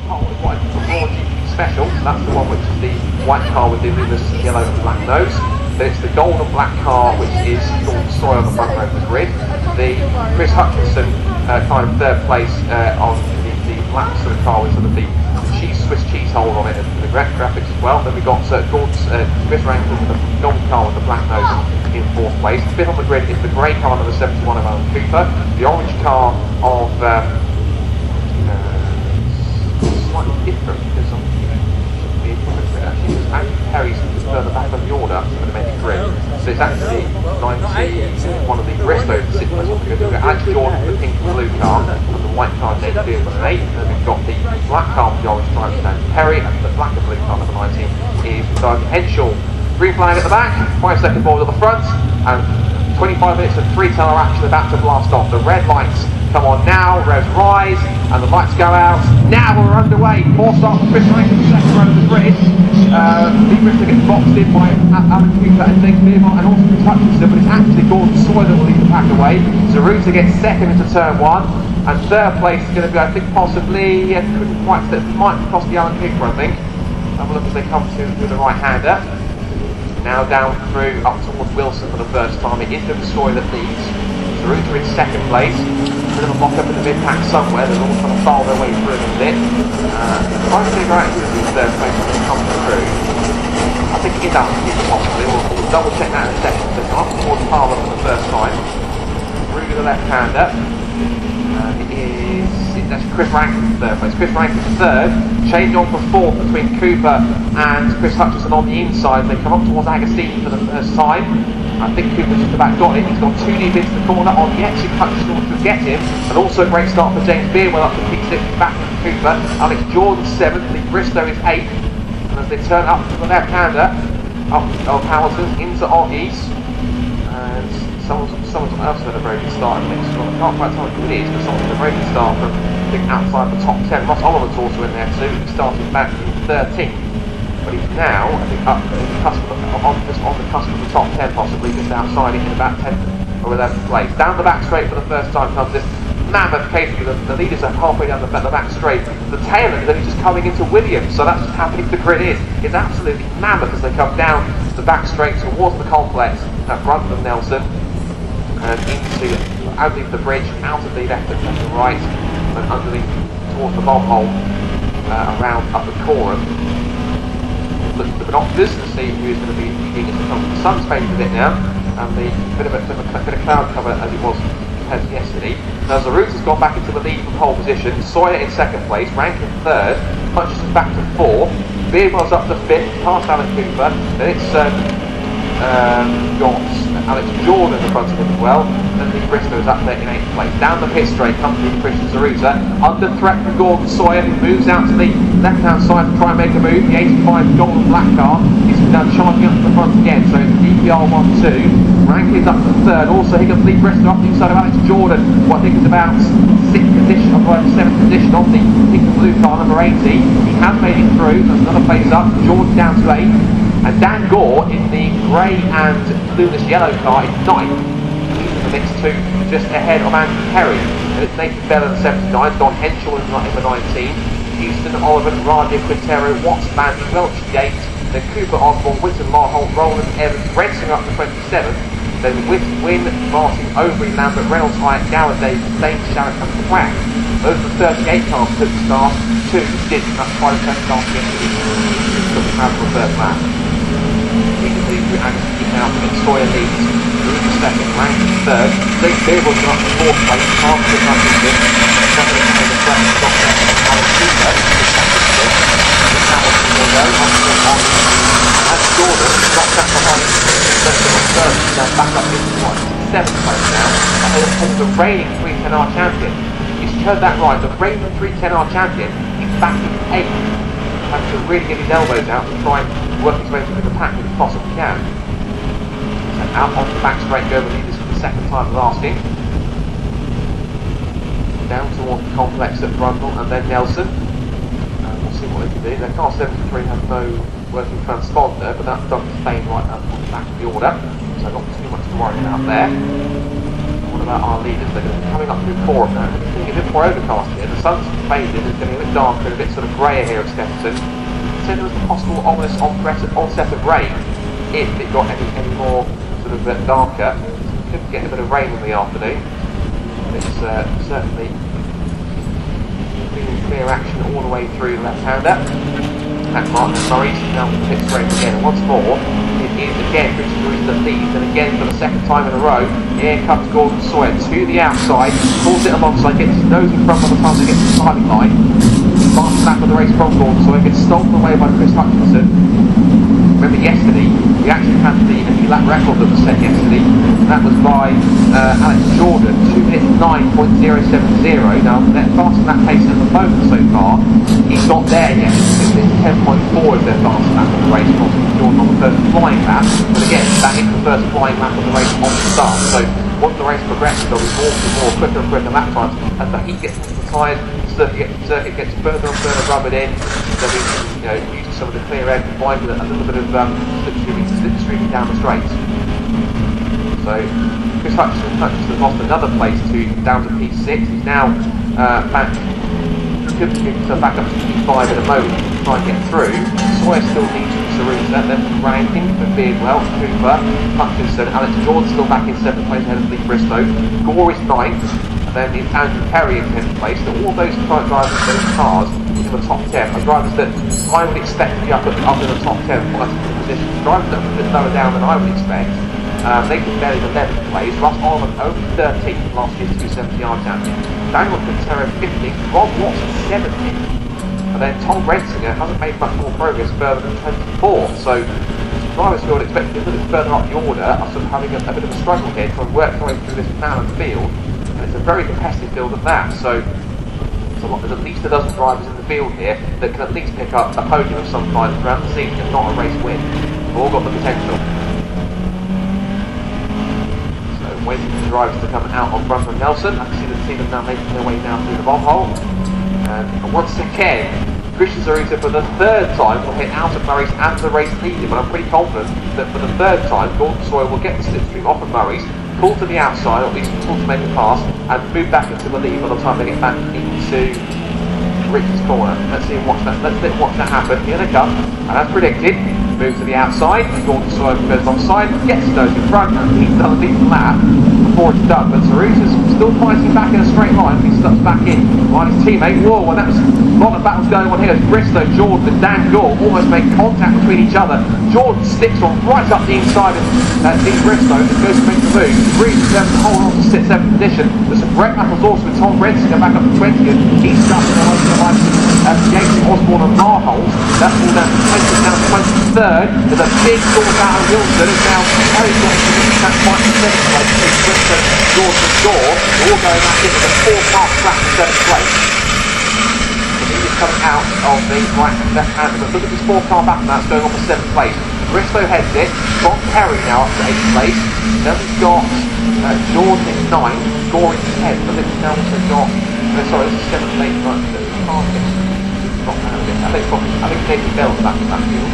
what is the Raw GP Special. That's the one which is the white car with the luminous yellow and black nose. Then it's the gold and black car, which is Gordon Sawyer on the front row of the grid. The Chris Hutchinson kind of third place on the black sort of car with sort of the Swiss cheese hole on it and the graphics as well. Then we got Chris Rankin with the gold car with the black nose in fourth place. Fifth on the grid is the grey car number 71 of Alan Cooper. The orange car of slightly different because actually Andy Perry's further back on the order for the main grid. So it's actually 90, one of the Bristow signals. We've got Alex Jordan with the pink and blue car and the white car Nate Field with an 8. And then we've got the black car with the orange stripes Andy Perry, and the black and blue car number 19 is Sergeant Henshaw. Green flag at the back, 5-second board at the front, and 25 minutes of 3-tunnel action about to blast off. The red lights come on now, revs rise, and the lights go out. Now we're underway. 4 start for Chris Rankin, second row of the grid. Lee Bristol gets boxed in by Alan Cooper and James Beermont, and also Chris Hutchinson, but it's actually Gordon Sawyer that will lead the pack away. Zaruta gets second into turn 1, and third place is going to be, I think, possibly, couldn't quite say, might possibly Alan Cooper, I think. Have a look as they come to the right-hander. Now down through up towards Wilson for the first time. It is the Sawyer that leads. Zaruta in second place. A bit of a mock up in the mid pack somewhere. They're all trying to file their way through a little bit. Trying to figure out who's in third place when they come through. I think it is Alan Cooper possibly. We'll double check that in a second. So up towards Parlour for the first time. Through the left-hander. That's Chris Rankin in third place. Chris Rankin third. Change on for fourth between Cooper and Chris Hutchinson on the inside. They come up towards Agostini for the first time. I think Cooper's just about got him. He's got 2 deep into the corner on the exit. Hutchinson to get him. And also a great start for James Beerwell up to P6 back to Cooper. Alex Jordan 7th. Lee Bristow is 8th. And as they turn up to the left-hander, up of Hamilton into Oggies. And someone else had a very good start in the mix. I can't quite tell who it is, but someone had a very good start from, I think, outside the top 10. Ross Oliver's also in there too. He started back in 13th, but he's now, I think, up on the cusp of the top 10, possibly just outside it in about 10th or 11th place. Down the back straight for the first time comes this mammoth case. The leaders are halfway down the back straight. The tail end is only just coming into Williams, so that's just how big the grid is. It's absolutely mammoth as they come down the back straight towards the complex at front of Nelson. And out of the bridge, out of the left and the right, and underneath towards the bomb hole, around up the Coram. Look at the binoculars to see who's going to be leading us to come. The sun's faded a bit now, and the bit of cloud cover as it was compared to yesterday. Now Zaruta's gone back into the lead from pole position. Sawyer in second place, Rankin third, Hutchinson back to 4th, Beardwell's up to 5th, past Alan Cooper. Then it's got Alex Jordan in front of him as well, and Lee Bristow is up there in 8th place. Down the pit straight comes Lee Christian Zaruta, under threat from Gordon Sawyer, who moves out to the left-hand side to try and make a move. The 85 gold and black car is now charging up to the front again, so it's DPR 1-2. Rankin's up to 3rd, also here comes Lee Bristow up the inside of Alex Jordan, who I think is about 6th position, or 7th position on the pink and blue car, number 80. He has made it through, there's another place up, Jordan down to 8th. And Dan Gore in the grey and luminous yellow car is 9th. He's in the mix 2, just ahead of Andrew Perry. And it's Nathan Bell in the 79, Don Henshaw in the 19, Houston, Oliver, Radia, Quintero, Watts, Mandy, Welch, Yates, then Cooper, Osborne, Whitton, Marholt, Rowland, Evans, Rensing up to 27th, then Wynn, Martin, Overy, Lambert, Reynolds, Hyatt, Gower, Davis, Staines, Sharrett and Quack. Those are the 38 cars took the start, 2 didn't, that's 5 cars yesterday. Took the crowd for the first lap. Sawyer leads, Ruby second, Rankin third, James Beerwell's up to 4th place, Parker is up to 5th, Hamilton will go, and Jordan got that behind, now back up into 7th place now, and the reigning 310R champion. He's heard that right, the reigning 310R champion is back in 8th. Has to really get his elbows out to try and work his way through the pack if he possibly can. So out on the back straight, go the leaders for the second time lasting. Down towards the complex at Brundle and then Nelson. We'll see what they can do. Their car 73 has no working transponder, but that doesn't stay right up on the back of the order, so not too much to worry about there. One of our leaders. They're going to be coming up through Caterham now. It's getting a bit more overcast here. The sun's faded, it's getting a bit darker and a bit sort of greyer here at Snetterton. So there was a possible ominous onset of rain if it got any more sort of darker. Could get a bit of rain in the afternoon. It's certainly clear action all the way through the left-hander. And Martin Murray's now on the pit straight again. And once more, it is again Richard Lewis that leads, and again for the second time in a row, here comes Gordon Sawyer to the outside, pulls it alongside, gets his nose in front by the time they get to the starting line. Last lap of the race from Gordon Sawyer gets stolen away by Chris Hutchinson. Remember yesterday, we actually had the lap record that was set yesterday, and that was by Alex Jordan, 2 minutes 9.070. Now, they're fastest lap pace at the moment so far. He's not there yet. It's 10.4 is their fastest lap of the race, of course, Jordan on the first flying lap. But again, that is the first flying lap of the race on the start. So once the race progresses, there'll be more quicker and quicker lap times. As the heat gets into the tyres, the circuit gets further and further rubbered in. They'll be using some of the clear air combined with a little bit of slipstreaming down the straight. So Chris Hutchinson lost another place down to P6. He's now back. Could get himself back up to P5 in a moment to try and get through. Sawyer still needs Saruta, then ranking for Beardwell, Cooper, Hutchinson, Alex Jordan still back in 7th place ahead of Lee Bristow. Gore is 9th, and then it's Andrew Perry in 10th place. So all those drivers, those cars in the top 10 are drivers that I would expect to be up in the top 10 fighting for the position. Drivers that are a bit lower down than I would expect. They could barely 11th place. Russ Arman only 13th last year's 270-yard champion. Daniel Caterham 15th. Rob Watson 17th. And then Tom Rensinger hasn't made much more progress further than 24th. So drivers who would expect to be a little bit further up the order are sort of having a bit of a struggle here trying to work their way through this narrow field. And it's a very competitive field at that. So there's at least a dozen drivers in the field here that can at least pick up a podium of some kind throughout the season, if not a race win. They've all got the potential. Waiting for the drivers to come out on front from Nelson. I can see the team are now making their way down through the bomb hole. And once again, Christian Saruta for the third time will hit out of Murray's and the race leader, but I'm pretty confident that for the third time, Gordon Sawyer will get the slipstream off of Murray's, pull to the outside, or at least pull to make a pass, and move back into the lead by the time they get back into Richard's corner. Let's watch that happen. Here they come, and as predicted, move to the outside. Gordon Sawyer goes alongside, gets those in front, and he's done a decent lap before it's done. But Saruta's still fighting back in a straight line. He steps back in behind his teammate. Whoa, and that was a lot of battles going on here as Bristow, Jordan, and Dan Gore almost make contact between each other. Jordan sticks on right up the inside of Dean Bristow and goes to make the move. Really deserves to hold on to 7th position. There's some great battles also with Tom Rensinger back up to 20th. He's stuck in the line Jason Osborne and Marholt. That's all down to 20th, down to 23rd. There's a big source out of Wilson, and now Perry's got to that fight for 7th place. Bristow, Jordan, and Gore are all going back into the 4-car track for 7th place. Coming out of the right and left hand, but look at this 4-car battle that's going on for 7th place. Bristow heads it, Bob Perry now up to 8th place. Then we've got Jordan in 9th, Gore in 10th, but then we've now also got, sorry, this is 7th place, I think Nathan Bell's back in that field.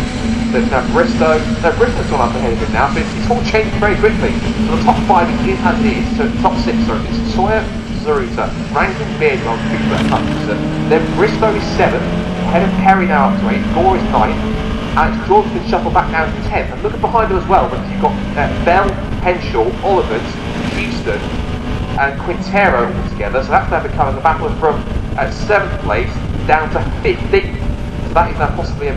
So it's now Bristow's gone up ahead of him now, so it's all changed very quickly. So the top 5 is as it is, so the top 6 it's Sawyer, Saruta, Rankin, Beardwell, Cooper and Hutchinson. Then Bristow is 7th, ahead of Perry now up to 8th, Gore is 9th, Alex Jordan can shuffle back down to 10th. And look at behind them as well, because you've got Bell, Henshaw, Olivers, Houston and Quintero all together, so that's now becoming a battle from 7th place down to 15th. So that is now possibly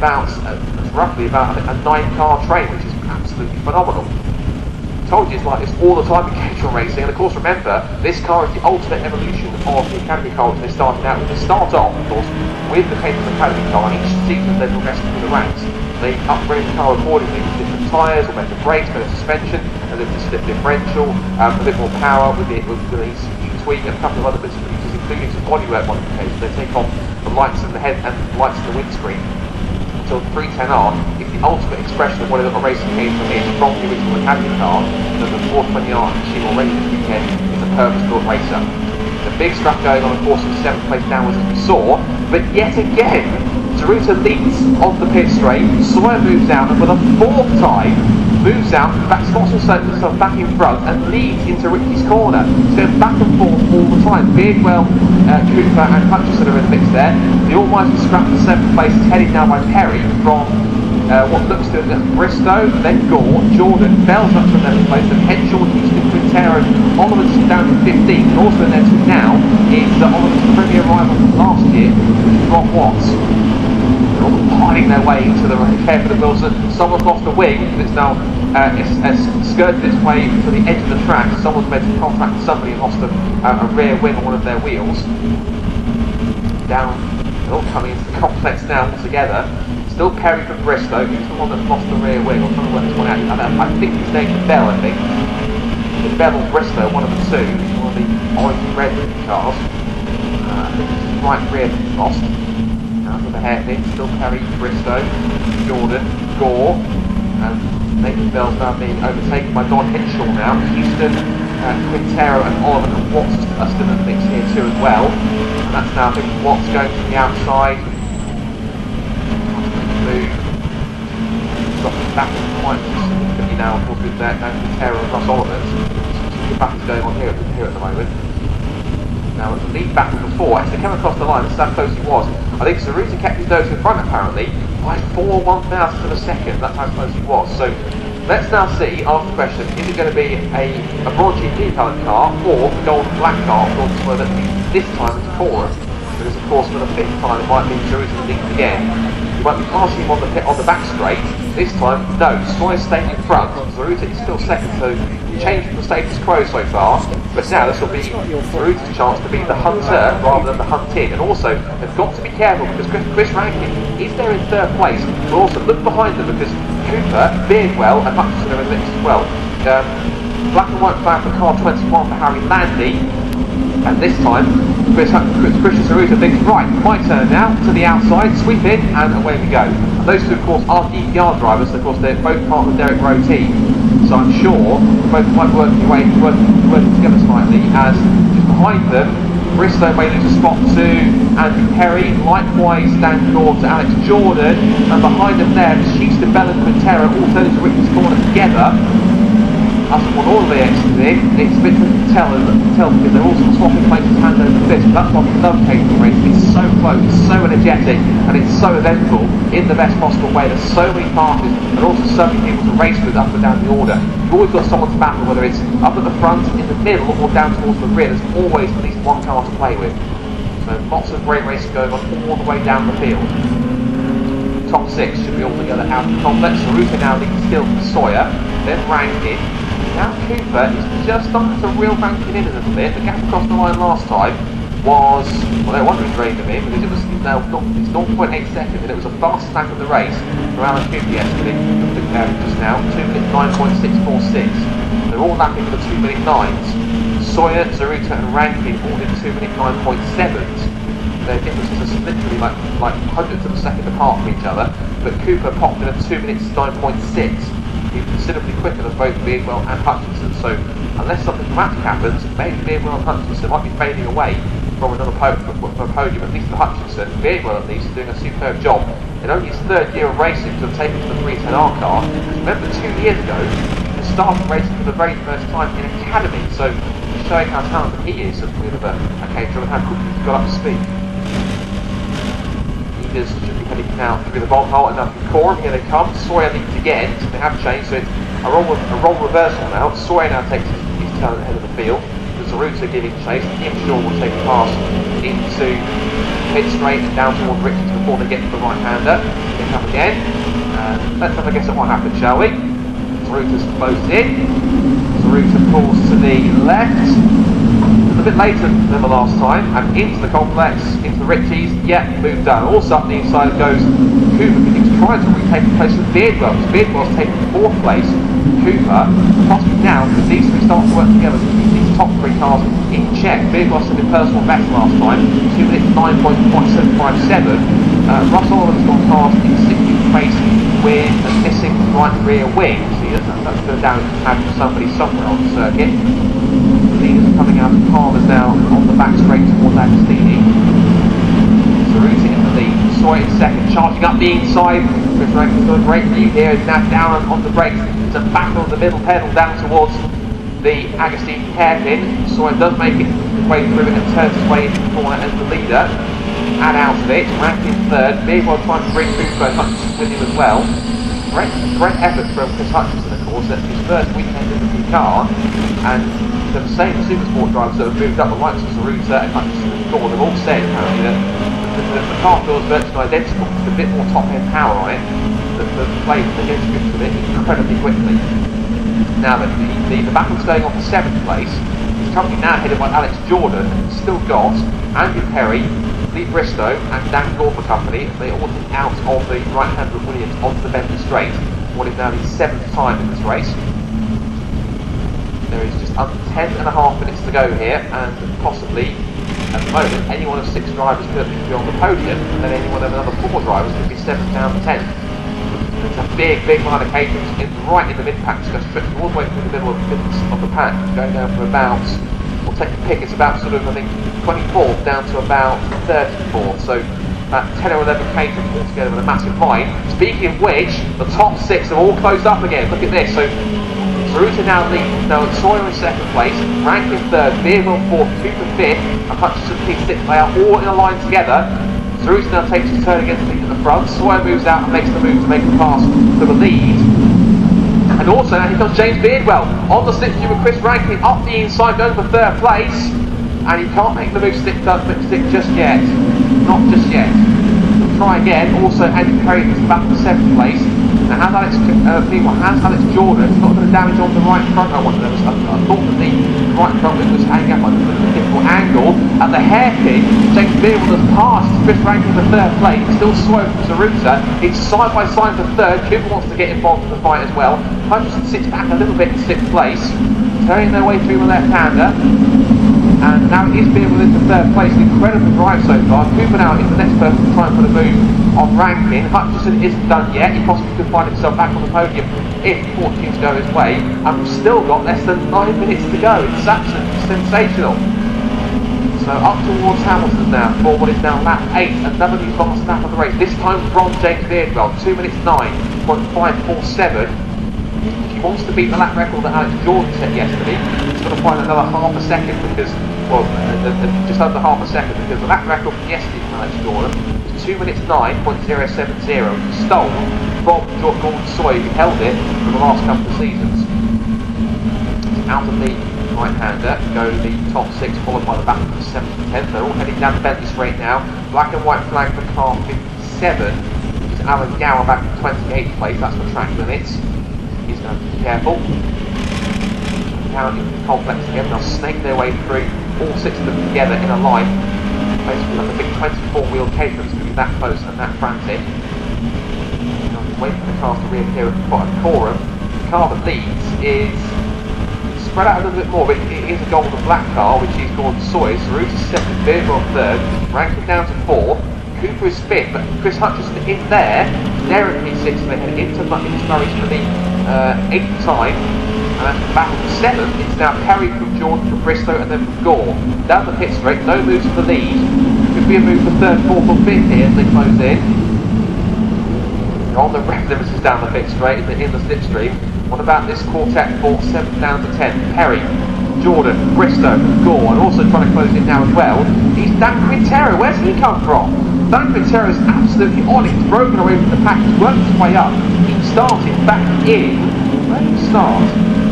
roughly about a 9-car train, which is absolutely phenomenal. I told you it's like this all the time in Caterham racing, and of course remember, this car is the ultimate evolution of the Academy car which they started out with. They start off, of course, with the Caterham Academy car, and each season they progress through the ranks. They upgrade the car accordingly with different tyres, or better brakes, better suspension, a little slip differential, a bit more power with the ECU tweak, and a couple of other bits and pieces, including some bodywork modifications. They take on the lights in the head and lights in the windscreen. Until 310R is the ultimate expression of what a racing game for me is from the original Academy car. So the 420R machine already this weekend is a purpose-built racer. The big scrap going on, of course, in 7th place downwards as we saw, but yet again, Saruta leads on the pit straight, Sawyer moves out, and for the 4th time, moves out, back spots himself back in front and leads into Ricky's corner. It's going back and forth all the time. Beardwell, Cooper and Hutchison are in the mix there. The almighty scrap for 7th place is headed now by Perry from what looks to be Bristow, then Gore, Jordan, Bell's up to 11th place, and Henshaw, Houston, Quintero, Oliver's down to 15th, and also in there too now is Oliver's premier rival from last year, which is Rob Watts. They're all piling their way into the care for the Wilson. Someone's lost a wing, and it's now skirted its way to the edge of the track. Someone's made contact with somebody and lost a rear wing on one of their wheels. Down, they're all coming into the complex now altogether. Still Perry from Bristow, who's the one that's lost the rear wing. I'm trying to work this one out. I think his name's Bell, I think. It's Bell or Bristow, one of the two. One of the orange and red cars. I think it's his right rear that he's lost. Out of the hairpin, still Perry, Bristow, Jordan, Gore, and Nathan Bell's now being overtaken by Don Henshaw now. Houston, Quintero and Oliver and Watts are still in the mix here too as well. And that's now, I think, Watts going to the outside. Move. Dropping back quite significantly now, of course, with Quintero and Ross Oliver's. Some battles going on here at the moment. Now, it was a lead battle before, actually came across the line, that's how close he was. I think Saruta kept his nose in front apparently by 4 1,000ths of a second, that's how close he was. So let's now see, ask the question, is it going to be a broad GP coloured car or the gold and black car, or that this time it's Cora? Because of course for the 5th time it might be Saruta leading again. You might be passing him on the back straight. This time, no, Stroy's staying in front. Saruta is still second, so changed from the status quo so far. But now this will be Saruta's chance to be the hunter rather than the hunted. And also, they've got to be careful because Chris Rankin is there in 3rd place. But also look behind them because Cooper, Beardwell and Hutchison are in the mix as well. Black and white flag for car 21 for Harry Landy. And this time, Christian Saruta thinks, right, my turn now, to the outside, sweep in, and away we go. And those two, of course, are DPR drivers, of course, they're both part of the Derek Rowe team. So I'm sure both might be working together slightly, as just behind them, Bristow may lose a spot to Andrew Perry, likewise Dan Gore to Alex Jordan, and behind them there, Houston, Bell and Quintero all turning to Ricky's corner together. That's what all the exits in. It's a bit difficult to tell because they're all sort of swapping places hand over fist. But that's why we love Caterham racing. It's so close, it's so energetic, and it's so eventful in the best possible way. There's so many parties and also so many people to race with up and down the order. You've always got someone to battle, whether it's up at the front, in the middle, or down towards the rear. There's always at least one car to play with. So lots of great racing going on all the way down the field. Top 6 should be all together out of the complex. Saruta now leads still from Sawyer, then Rankin. Now Cooper is just starting to reel Rankin in a little bit. The gap across the line last time was, well, no wonder he's reined him in because it was now it's 0.8 seconds and it was a fast lap of the race for Alan Cooper yesterday. Just now, 2 minutes 9.646. They're all lapping for the 2 minute 9s. Sawyer, Saruta and Rankin all in 2 minute 9.7s. Their differences are literally like hundredths of a second apart from each other, but Cooper popped in at 2 minutes 9.6. He's considerably quicker than both Beardwell and Hutchinson, so unless something dramatic happens, maybe Beardwell and Hutchinson might be fading away from another podium, at least for Hutchinson. Beardwell at least is doing a superb job. In only his 3rd year of racing to have taken to the 310R car, because remember 2 years ago, he started racing for the very first time in Academy, so just showing how talented he is as a bit of a Caterham and how quickly he's got up to speed. Should be heading now through the bomb hole, and now from Coram, here they come. Sawyer leads again, so they have changed, so it's a roll reversal now. Sawyer now takes his turn at the head of the field, with Saruta giving chase. Tim Shaw will take a pass into mid straight and down towards Richards before they get to the right hander. Pick up again, and let's have a guess at what happened, shall we? Saruta's closed in, Saruta pulls to the left. A bit later than the last time, and into the complex, into the Ritchies, moved down. Also up the inside goes Cooper, because he was trying to retake the place with Beardwell, because Beardwell's taken 4th place. Cooper, possibly now, because these three start to work together to keep these top 3 cars in check. Beardwell set a personal best last time, 2 minutes 9.757. Russ Oliver's gone past in 60th place with a missing right rear wing. See, that's going down to have somebody somewhere on the circuit. Leaders are coming out of Palmer's now on the back straight towards Agostini. Saruta in the lead, Sawyer in second, charging up the inside. Chris Rankin's got a great lead here, is now down on the brakes. a battle of the middle pedal down towards the Agostini hairpin. Sawyer does make it way through it and turns his way into the corner as the leader and out of it. Rankin third. Beardwell trying to bring Cooper Hutchinson with him as well. Great effort from Chris Hutchinson, of course. That's his first weekend in the new car, and the same Supersport drivers that have moved up, the likes of Saruta and Hutchinson and Gore, they've all said apparently that the car feels virtually identical, with a bit more top end power on it. The players are getting good with it incredibly quickly. Now the battle's going on for 7th place. It's currently now headed by Alex Jordan. Still got Andrew Perry, Lee Bristow and Dan Gore for company. They all get out of the right hand of Williams onto the Bentley straight. What is now the 7th time in this race. There is just under 10.5 minutes to go here, and possibly at the moment any one of 6 drivers could be on the podium, and then any one of another 4 drivers could be 7th down to 10th. It's a big line of Caterhams right in the mid-pack, it's going to stretch all the way through the middle of the pack, going down from about, we'll take a pick, it's about sort of, I think, 24th down to about 34th, so about 10 or 11 Caterhams all together with a massive line. Speaking of which, the top 6 have all closed up again, look at this. So Saruta now leads, now Sawyer in 2nd place, Rankin 3rd, Beardwell 4th, Cooper 5th, and Hutchinson P6, they are all in a line together. Saruta now takes his turn against the lead at the front. Sawyer moves out and makes the move to make a pass to the lead. And also now here comes James Beardwell on the slipstream with Chris Rankin up the inside, going for 3rd place. And he can't make the move stick just yet. Not just yet. We'll try again. Also Andrew Perry is back to 7th place. Now has Alex Jordan got a bit of damage on the right front? I thought that the right front wing was hanging up on a difficult angle. At the hairpin, James Beardwell has passed Chris Rankin for 3rd place. Still slow from Saruta. It's side by side for 3rd. Cooper wants to get involved in the fight as well. Hutchinson sits back a little bit in 6th place. Turning their way through the left-hander. And now it is Beardwell into 3rd place. An incredible drive so far. Cooper now is the next person to try and put a move on Rankin. Hutchinson isn't done yet. He possibly could find himself back on the podium if fortunes go his way. And we've still got less than 9 minutes to go. It's absolutely sensational. So up towards Hamilton now for what is now lap 8. Another new fast lap of the race. This time from James Beardwell. 2 minutes 9.547. If he wants to beat the lap record that Alex Jordan set yesterday, he's got to find another half a second because, well, just under half a second, because the lap record from yesterday from Alex Jordan was 2 minutes 9.070, stolen from Gordon Sawyer, who held it for the last couple of seasons. Out of the right-hander go the top 6, followed by the back of the 7th and 10th. They're all heading down the Bentley straight now. Black and white flag for car 57, which is Alan Gower back in 28th place. That's for track limits. He's going to be careful. Now into the complex again, they'll snake their way through, all 6 of them together in a line. Basically like a big 24-wheel Caterham is going to be that close and that frantic. Wait for the cars to reappear at the bottom Caterham. The car that leads is spread out a little bit more, but it is a gold and black car, which is Gordon Sawyer. Saruta's 2nd, Beardwell 3rd, Rankin down to 4. Cooper is 5th, but Chris Hutchinson in there. Derek P6, and they head into Murray's for the 8th time. And after the battle for 7th, it's now Perry from Jordan, from Bristow, and then from Gore. Down the pit straight, no moves for the lead. Could be a move for 3rd, 4th, or 5th here as they close in. They're on the rev limits down the pit straight in the slipstream. What about this quartet for 7th down to 10th? Perry, Jordan, Bristow, Gore, and also trying to close in now as well. He's Dan Quintero. Where's he come from? Dan Quintero is absolutely on it. He's broken away from the pack. He's worked his way up. He started back in. Where did he start?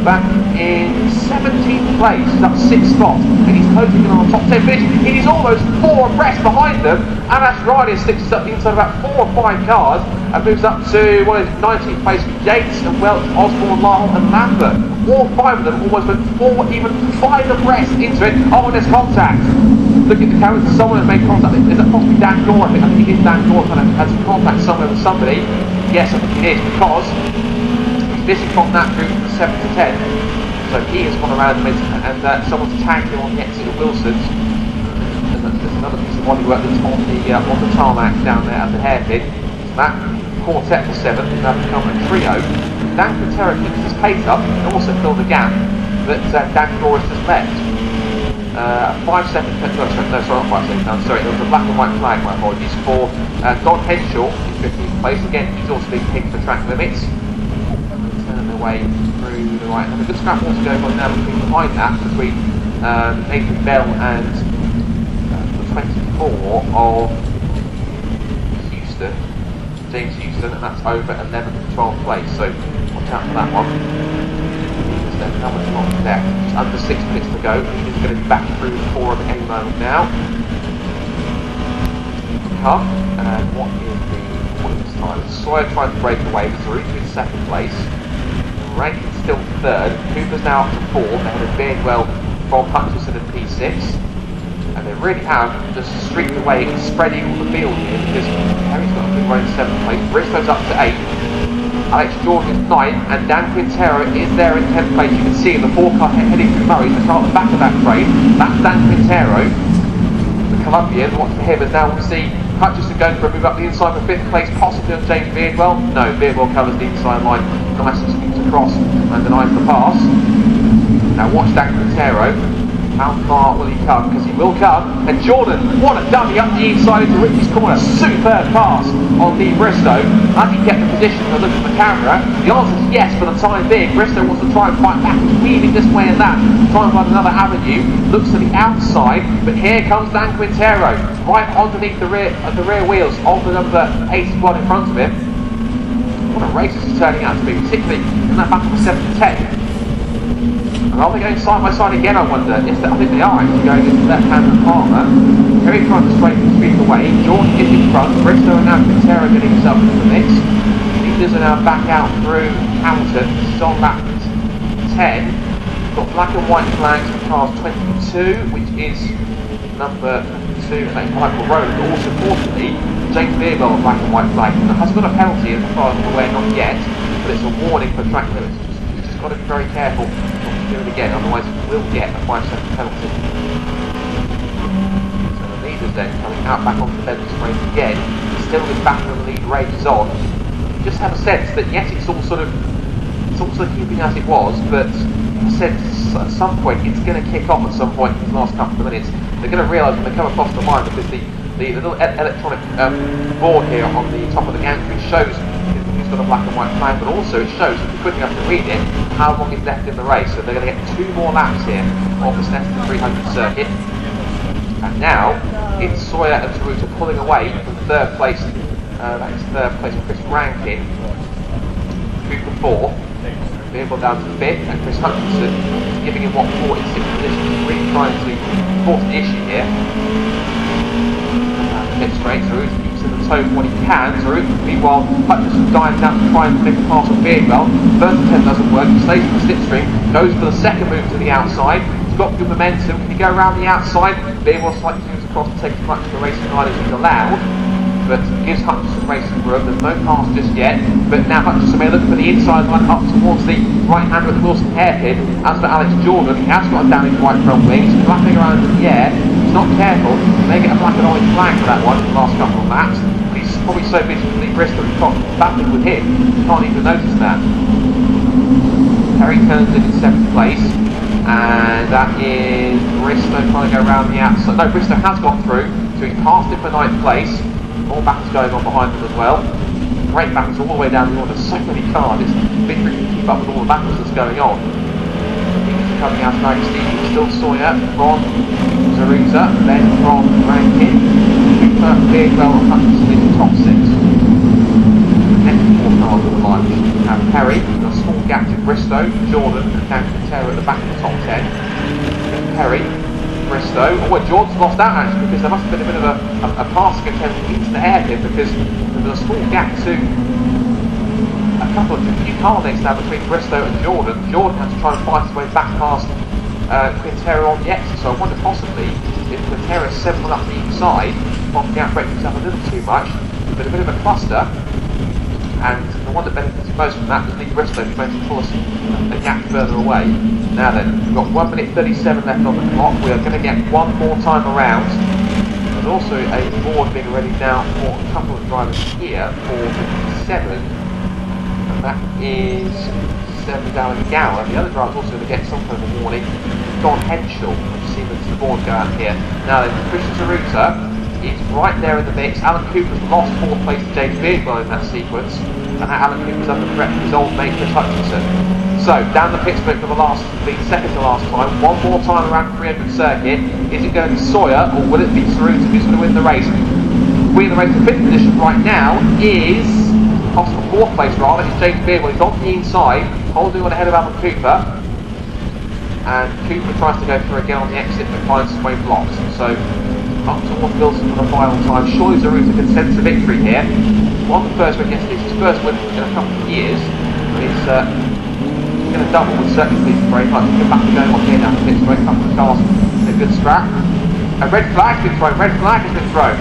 Back in 17th place. He's up 6 spots. And he's closing in on the top 10 finish. He is almost 4 abreast behind them. Anas Riley sticks up inside about 4 or 5 cars and moves up to 19th place with Yates and Welch, Osborne, Lyle and Lambert. All 5 of them almost went 4, even 5 abreast into it. Oh, and there's contact. Look at the camera, someone has made contact. Is that possibly Dan Gore? I think it is Dan Gore kind of has contact somewhere with somebody. Yes, I think it is, because he's missing from that group from 7 to 10. So he has gone around and someone's tagged him on the exit of Wilson's. There's another piece of body work that's on the tarmac down there at the hairpin. So that quartet for 7th has now become a trio. Dan Quintero keeps his pace up and also filled the gap that Dan Gore has just left. 5 seconds, no, sorry, not 5 seconds, no, sorry, there was a black and white flag, my apologies, for Don Henshaw in 15th place. Again, he's also been picked for track limits. Turning their way the right. And a good scrap also going on now behind that, between Nathan Bell and the 24 of Houston, James Houston, and that's over 11th and 12th place. So watch out for that one. There's how much longer left? Just under 6 minutes to go. He's going to be back through the 4 of any moment now. And what is the points time? Sawyer trying to break away. Zarut in 2nd place. Rankin's still 3rd. Cooper's now up to 4th. Ahead of Beardwell from Hutchison and P6. And they really have just streaked away and spread equal the field here, because Harry's got a good run in 7th place. Bristow's up to 8th. Alex Jordan is 9th, and Dan Quintero is there in 10th place. You can see in the 4-car heading through Murray, to start the back of that frame. That's Dan Quintero, the Colombian. What's for him is now we'll see Hutchison going for a move up the inside for 5th place, possibly on James Beardwell. No, Beardwell covers the inside line, nice and sneaks across and denies the pass. Now watch Dan Quintero. How far will he come? Because he will come. And Jordan, what a dummy up the inside into Ricky's corner. Superb pass on Lee Bristow. Has he kept the position to look at the camera? The answer is yes for the time being. Bristow wants to try and fight back. He's weaving this way and that, trying to find another avenue. Looks to the outside, but here comes Dan Quintero, right underneath the rear wheels of the number 8 squad in front of him. What a race this is turning out to be, particularly in that battle for 7-10. And are they going side by side again, I wonder? Yes, I think they are actually going into left-hand compartment. Very trying to straighten the speed away. Jordan is in front. Bristow and now Quintero getting himself into the mix. Leaders are now back out through Hamilton. This is on lap 10. We've got black and white flags for cars 22, which is number 2, that's Michael Rowland. But also, fortunately, James Beardwell on black and white flag. Now, hasn't got a penalty as far as I'm aware, not yet, but it's a warning for track limits. He's just got to be very careful do it again, otherwise he will get a 5-second penalty. So the leaders then coming out back onto the bend straight again, still this battle of the lead rages on. You just have a sense that yes, it's all sort of keeping as it was, but a sense at some point it's going to kick off at some point in these last couple of minutes. They're going to realise when they come across the line, because the little electronic board here on the top of the gantry shows who's got a black and white flag, but also it shows, if you're quick enough to read it, how long is left in the race. So they're going to get 2 more laps here of the Snetterton 300 circuit. And now it's Sawyer and Zarut pulling away from 3rd place. That is 3rd place for Chris Rankin. Cooper 4th. Beardwell down to 5th, and Chris Hutchinson giving him what 46 positions, really trying to force the issue here. Pit straight, Zarut keeps in the toe for what he can. Zarut, meanwhile, Hutchinson dives down to try and make a pass on Beardwell. First attempt doesn't work, he stays in the slipstream, goes for the second move to the outside. He's got good momentum, can he go around the outside? Beardwell slightly moves across to take as much of the racing line as he's allowed, but gives Hutchinson racing room. There's no pass just yet, but now Hutchinson may look for the inside line up towards the right hander of the Wilson hairpin. As for Alex Jordan, he has got a damaged right front wing, he's flapping around in the air. Not careful, he may get a black and orange flag for that one in the last couple of laps. But he's probably so busy with Lee Bristow, he's not battling with him, he can't even notice that. Terry turns in 7th place, and that is Bristow trying to go around the outside. No, Bristow has got through, so he's passed him for 9th place. More battles going on behind them as well. Great battles all the way down the order, so many cars, it's big to keep up with all the battles that's going on. Coming out of Agostini, still Sawyer from Zaruta, then from Rankin, Cooper, Beardwell and Hutchinson in the top 6. Next 4 cars on the line, we have Perry, a small gap to Bristow, Jordan and Dan Quintero at the back of the top 10. Then Perry, Bristow, oh well, Jordan's lost out actually, because there must have been a bit of a passing attempt into the hairpin, because there was a small gap to a few car lengths now between Bristow and Jordan. Jordan has to try and fight his way back past Quintero on the exit, so I wonder possibly if Quintero is 7 up the inside, off the outbreak himself a little too much, but a bit of a cluster, and the one that benefits most from that is Lee Bristow, who's going to pull us a gap further away. Now then, we've got 1 minute 37 left on the clock. We are going to get one more time around. There's also a board being ready now for a couple of drivers here for 57. That is 7 down in Gower. The other driver's also going to get some kind of a warning. Don Henschel, I've seen the board go out here. Now then, Christian Zaruta is right there in the mix. Alan Cooper's lost 4th place to James Beardwell in that sequence, and Alan Cooper's under threat from his old mate Chris Hutchinson. So, down the pit straight for the second to last time, one more time around 300 circuit. Is it going to be Sawyer, or will it be Ceruta who's going to win the race? Winning the race in 5th position right now is, off to the 4th place rather, is James Beardwell. He's on the inside, holding on ahead of Alan Cooper. And Cooper tries to go through again on the exit but finds his way blocked. So, up towards Wilson for the final time. Surely Ceruta can sense a victory here. Won the first win yesterday, it's his first win in a couple of years. He's going to double would certainly please him very much. Get back to going on here now, pit straight, a couple of cars in a good scrap. A red flag has been thrown,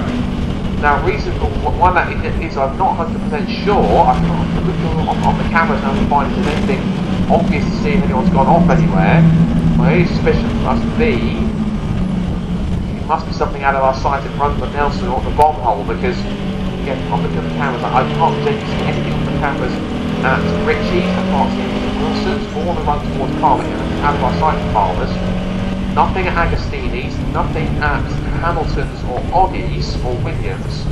Now, reason for why that is I'm not 100% sure. I can't look on the cameras now to find if there's anything obvious to see if anyone's gone off anywhere. My only suspicion must be it must be something out of our sight in front of Nelson or the bomb hole, because again, I'm looking at the cameras, I can't see anything on the cameras at Ritchie's, I can't see anything at Wilson's, or the run towards Palmer, out of our sight of Palmer's. Nothing at Agostini's, nothing at Hamilton's or Oddie's or Williams,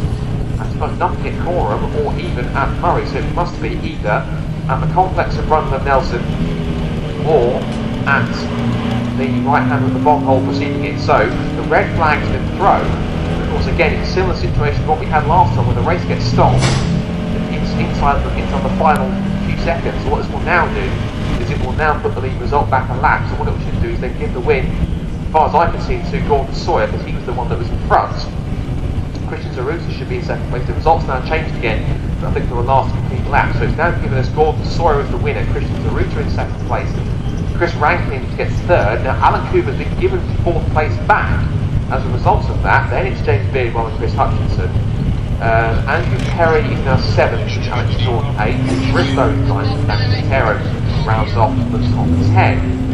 I suppose nothing at Coram or even at Murray, so it must be either at the complex of Rundle and Nelson or at the right hand of the bomb hole preceding it. So the red flag's been thrown. Of course, again, it's a similar situation to what we had last time, where the race gets stopped inside the final few seconds. So what this will now do is it will now put the lead result back a lap. So what it should do is then give the win, as far as I can see, to Gordon Sawyer, because he was the one that was in front. Christian Ceruta should be in second place. The results now changed again, but I think for the last complete lap. So it's now given us Gordon Sawyer as the winner, Christian Ceruta in second place, Chris Rankin gets third. Now Alan Cooper's been given 4th place back as a result of that. Then it's James Beardwell and Chris Hutchinson. Andrew Perry is now 7th to challenge Jordan 8. Bristow is 9th, and Caterham rounds off the top 10.